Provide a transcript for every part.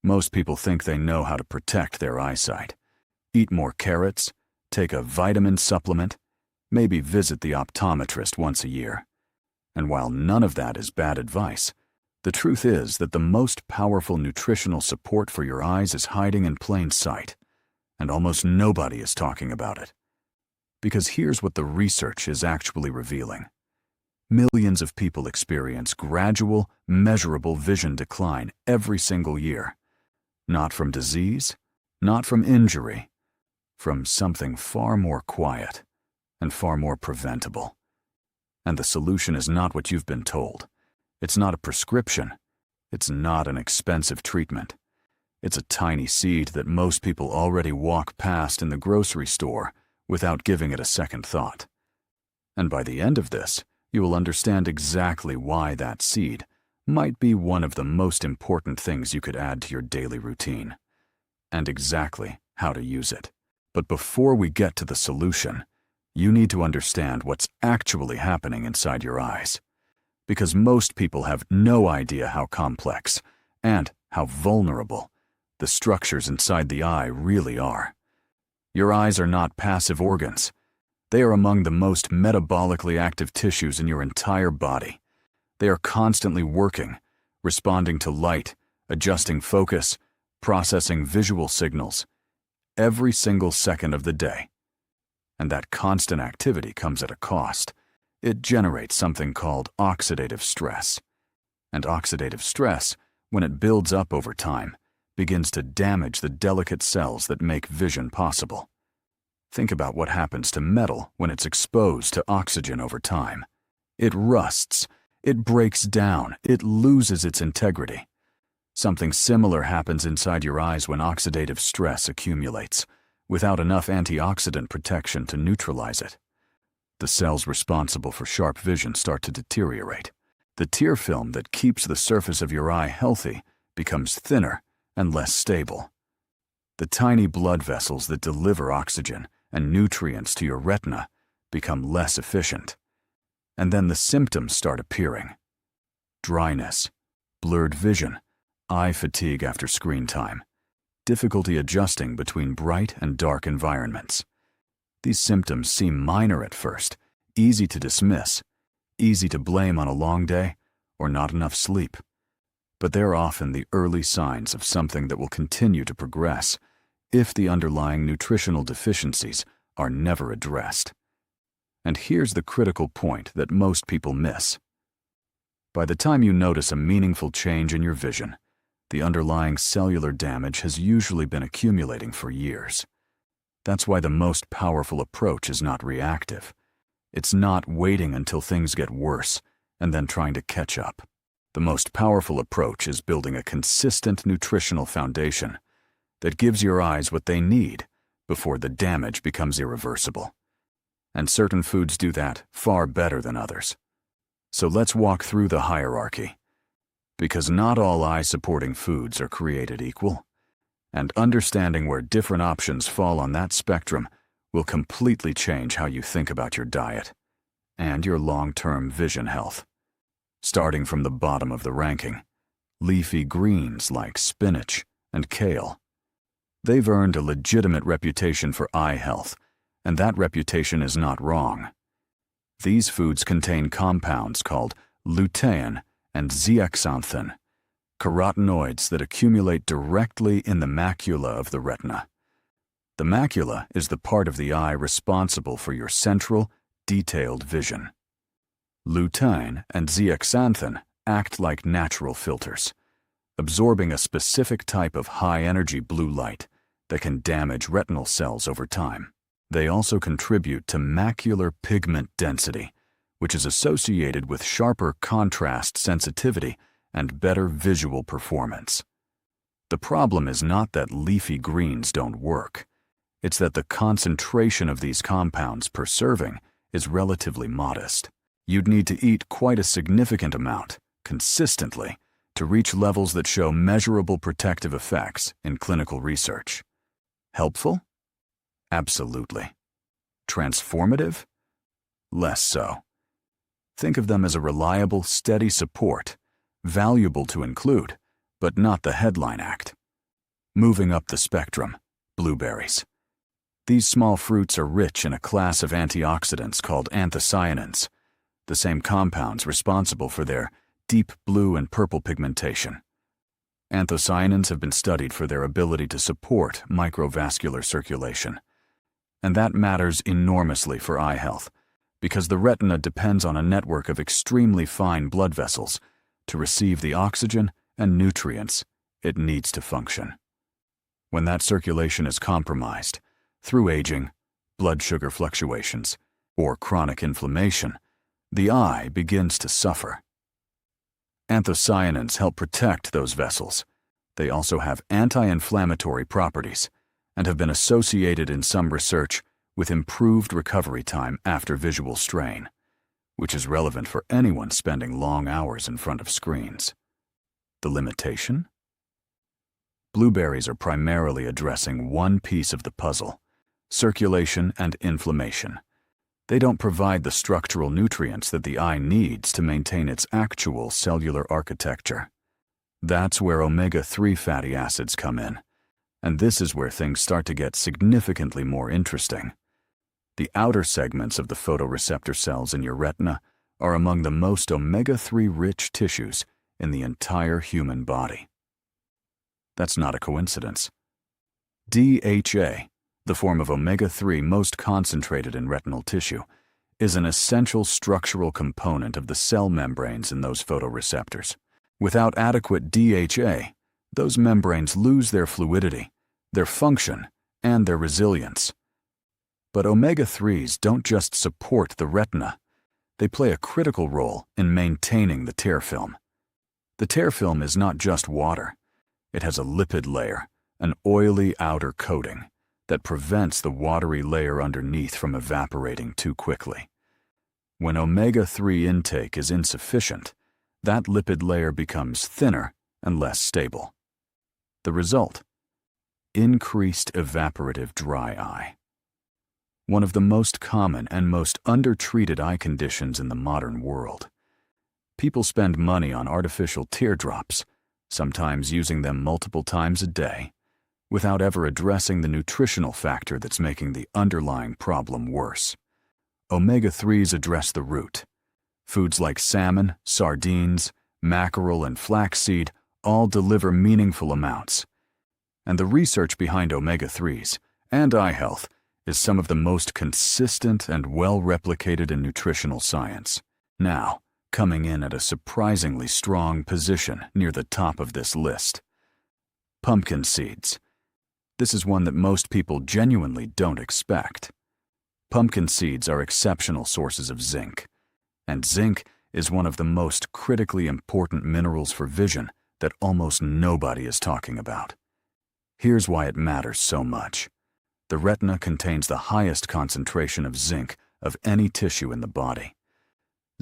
Most people think they know how to protect their eyesight. Eat more carrots, take a vitamin supplement, maybe visit the optometrist once a year. And while none of that is bad advice, the truth is that the most powerful nutritional support for your eyes is hiding in plain sight, and almost nobody is talking about it. Because here's what the research is actually revealing. Millions of people experience gradual, measurable vision decline every single year. Not from disease, not from injury, from something far more quiet and far more preventable. And the solution is not what you've been told. It's not a prescription. It's not an expensive treatment. It's a tiny seed that most people already walk past in the grocery store without giving it a second thought. And by the end of this, you will understand exactly why that seed might be one of the most important things you could add to your daily routine, and exactly how to use it. But before we get to the solution, you need to understand what's actually happening inside your eyes. Because most people have no idea how complex and how vulnerable the structures inside the eye really are. Your eyes are not passive organs. They are among the most metabolically active tissues in your entire body. They are constantly working, responding to light, adjusting focus, processing visual signals, every single second of the day. And that constant activity comes at a cost. It generates something called oxidative stress. And oxidative stress, when it builds up over time, begins to damage the delicate cells that make vision possible. Think about what happens to metal when it's exposed to oxygen over time. It rusts, it breaks down, it loses its integrity. Something similar happens inside your eyes when oxidative stress accumulates, without enough antioxidant protection to neutralize it. The cells responsible for sharp vision start to deteriorate. The tear film that keeps the surface of your eye healthy becomes thinner and less stable. The tiny blood vessels that deliver oxygen and nutrients to your retina become less efficient. And then the symptoms start appearing. Dryness, blurred vision, eye fatigue after screen time, difficulty adjusting between bright and dark environments. These symptoms seem minor at first, easy to dismiss, easy to blame on a long day or not enough sleep. But they're often the early signs of something that will continue to progress if the underlying nutritional deficiencies are never addressed. And here's the critical point that most people miss. By the time you notice a meaningful change in your vision, the underlying cellular damage has usually been accumulating for years. That's why the most powerful approach is not reactive. It's not waiting until things get worse and then trying to catch up. The most powerful approach is building a consistent nutritional foundation that gives your eyes what they need before the damage becomes irreversible. And certain foods do that far better than others. So let's walk through the hierarchy. Because not all eye-supporting foods are created equal, and understanding where different options fall on that spectrum will completely change how you think about your diet and your long-term vision health. Starting from the bottom of the ranking, leafy greens like spinach and kale. They've earned a legitimate reputation for eye health, and that reputation is not wrong. These foods contain compounds called lutein and zeaxanthin, carotenoids that accumulate directly in the macula of the retina. The macula is the part of the eye responsible for your central, detailed vision. Lutein and zeaxanthin act like natural filters, absorbing a specific type of high-energy blue light that can damage retinal cells over time. They also contribute to macular pigment density, which is associated with sharper contrast sensitivity and better visual performance. The problem is not that leafy greens don't work. It's that the concentration of these compounds per serving is relatively modest. You'd need to eat quite a significant amount, consistently, to reach levels that show measurable protective effects in clinical research. Helpful? Absolutely. Transformative? Less so. Think of them as a reliable, steady support, valuable to include, but not the headline act. Moving up the spectrum, blueberries. These small fruits are rich in a class of antioxidants called anthocyanins, the same compounds responsible for their deep blue and purple pigmentation. Anthocyanins have been studied for their ability to support microvascular circulation. And that matters enormously for eye health, because the retina depends on a network of extremely fine blood vessels to receive the oxygen and nutrients it needs to function. When that circulation is compromised, through aging, blood sugar fluctuations, or chronic inflammation, the eye begins to suffer. Anthocyanins help protect those vessels. They also have anti-inflammatory properties and have been associated in some research with improved recovery time after visual strain, which is relevant for anyone spending long hours in front of screens. The limitation? Blueberries are primarily addressing one piece of the puzzle: circulation and inflammation. They don't provide the structural nutrients that the eye needs to maintain its actual cellular architecture. That's where omega-3 fatty acids come in, and this is where things start to get significantly more interesting. The outer segments of the photoreceptor cells in your retina are among the most omega-3 rich tissues in the entire human body. That's not a coincidence. DHA, the form of omega-3 most concentrated in retinal tissue, is an essential structural component of the cell membranes in those photoreceptors. Without adequate DHA, those membranes lose their fluidity, their function, and their resilience. But omega-3s don't just support the retina. They play a critical role in maintaining the tear film. The tear film is not just water. It has a lipid layer, an oily outer coating, that prevents the watery layer underneath from evaporating too quickly. When omega-3 intake is insufficient, that lipid layer becomes thinner and less stable. The result? Increased evaporative dry eye. One of the most common and most undertreated eye conditions in the modern world. People spend money on artificial teardrops, sometimes using them multiple times a day, without ever addressing the nutritional factor that's making the underlying problem worse. Omega-3s address the root. Foods like salmon, sardines, mackerel, and flaxseed all deliver meaningful amounts. And the research behind omega-3s and eye health is some of the most consistent and well-replicated in nutritional science. Now, coming in at a surprisingly strong position near the top of this list. Pumpkin seeds. This is one that most people genuinely don't expect. Pumpkin seeds are exceptional sources of zinc, and zinc is one of the most critically important minerals for vision that almost nobody is talking about. Here's why it matters so much. The retina contains the highest concentration of zinc of any tissue in the body.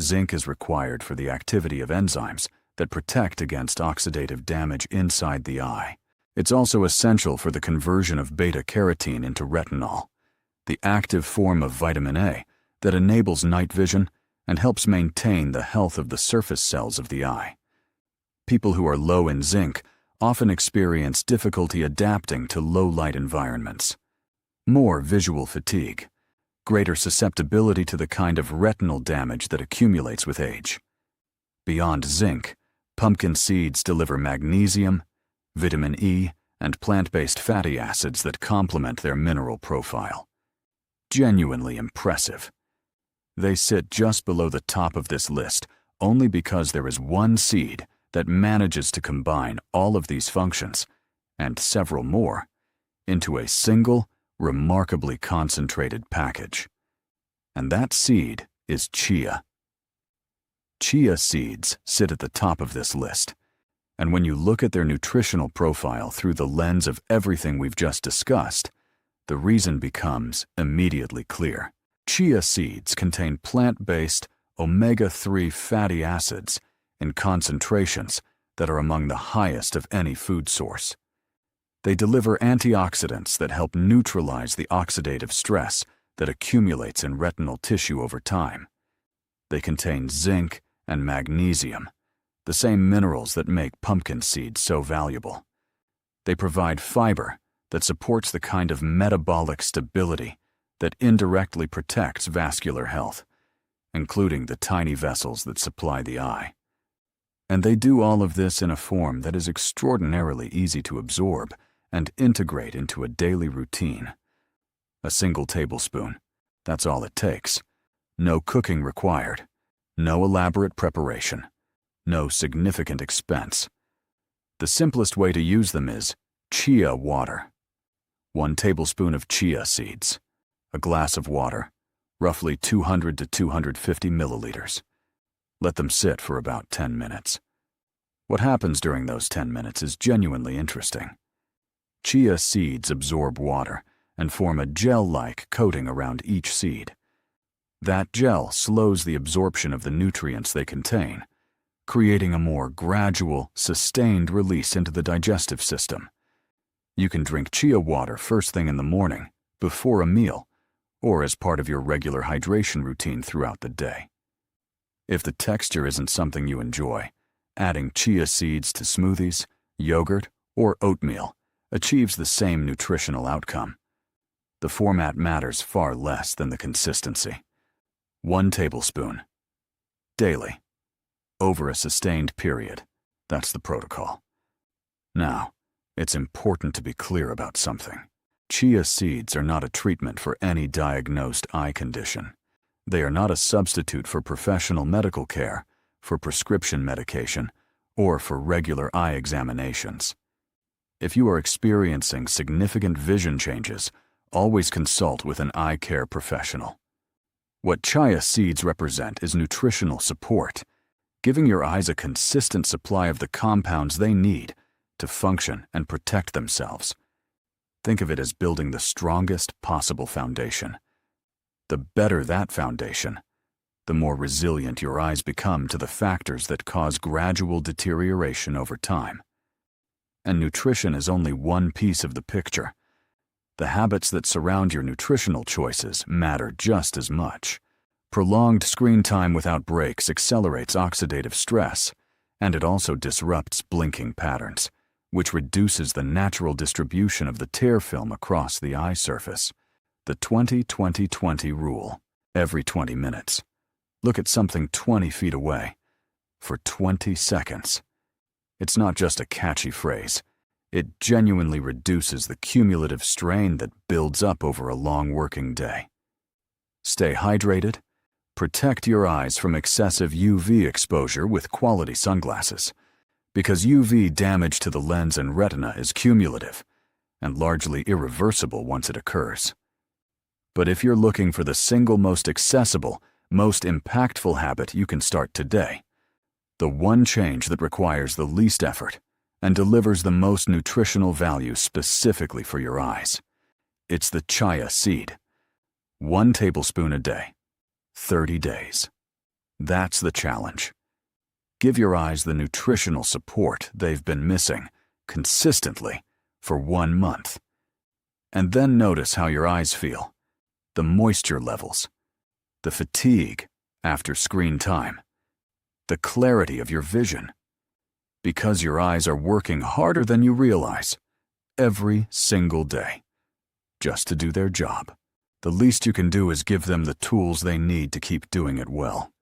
Zinc is required for the activity of enzymes that protect against oxidative damage inside the eye. It's also essential for the conversion of beta-carotene into retinol, the active form of vitamin A that enables night vision and helps maintain the health of the surface cells of the eye. People who are low in zinc often experience difficulty adapting to low-light environments, more visual fatigue, greater susceptibility to the kind of retinal damage that accumulates with age. Beyond zinc, pumpkin seeds deliver magnesium, vitamin E, and plant-based fatty acids that complement their mineral profile. Genuinely impressive. They sit just below the top of this list only because there is one seed that manages to combine all of these functions, and several more, into a single, remarkably concentrated package. And that seed is chia. Chia seeds sit at the top of this list, and when you look at their nutritional profile through the lens of everything we've just discussed, the reason becomes immediately clear. Chia seeds contain plant-based omega-3 fatty acids in concentrations that are among the highest of any food source. They deliver antioxidants that help neutralize the oxidative stress that accumulates in retinal tissue over time. They contain zinc and magnesium, the same minerals that make pumpkin seeds so valuable. They provide fiber that supports the kind of metabolic stability that indirectly protects vascular health, including the tiny vessels that supply the eye. And they do all of this in a form that is extraordinarily easy to absorb and integrate into a daily routine. A single tablespoon, that's all it takes. No cooking required, no elaborate preparation, no significant expense. The simplest way to use them is chia water. 1 tablespoon of chia seeds, a glass of water, roughly 200 to 250 milliliters. Let them sit for about 10 minutes. What happens during those 10 minutes is genuinely interesting. Chia seeds absorb water and form a gel-like coating around each seed. That gel slows the absorption of the nutrients they contain, creating a more gradual, sustained release into the digestive system. You can drink chia water first thing in the morning, before a meal, or as part of your regular hydration routine throughout the day. If the texture isn't something you enjoy, adding chia seeds to smoothies, yogurt, or oatmeal achieves the same nutritional outcome. The format matters far less than the consistency. 1 tablespoon. Daily. Over a sustained period. That's the protocol. Now, it's important to be clear about something. Chia seeds are not a treatment for any diagnosed eye condition. They are not a substitute for professional medical care, for prescription medication, or for regular eye examinations. If you are experiencing significant vision changes, always consult with an eye care professional. What chia seeds represent is nutritional support, giving your eyes a consistent supply of the compounds they need to function and protect themselves. Think of it as building the strongest possible foundation. The better that foundation, the more resilient your eyes become to the factors that cause gradual deterioration over time. And nutrition is only one piece of the picture. The habits that surround your nutritional choices matter just as much. Prolonged screen time without breaks accelerates oxidative stress, and it also disrupts blinking patterns, which reduces the natural distribution of the tear film across the eye surface. The 20-20-20 rule. Every 20 minutes, look at something 20 feet away for 20 seconds. It's not just a catchy phrase. It genuinely reduces the cumulative strain that builds up over a long working day. Stay hydrated. Protect your eyes from excessive UV exposure with quality sunglasses, because UV damage to the lens and retina is cumulative and largely irreversible once it occurs. But if you're looking for the single most accessible, most impactful habit you can start today, the one change that requires the least effort and delivers the most nutritional value specifically for your eyes, it's the chia seed. 1 tablespoon a day, 30 days. That's the challenge. Give your eyes the nutritional support they've been missing consistently for 1 month. And then notice how your eyes feel, the moisture levels, the fatigue after screen time, the clarity of your vision. Because your eyes are working harder than you realize, every single day, just to do their job. The least you can do is give them the tools they need to keep doing it well.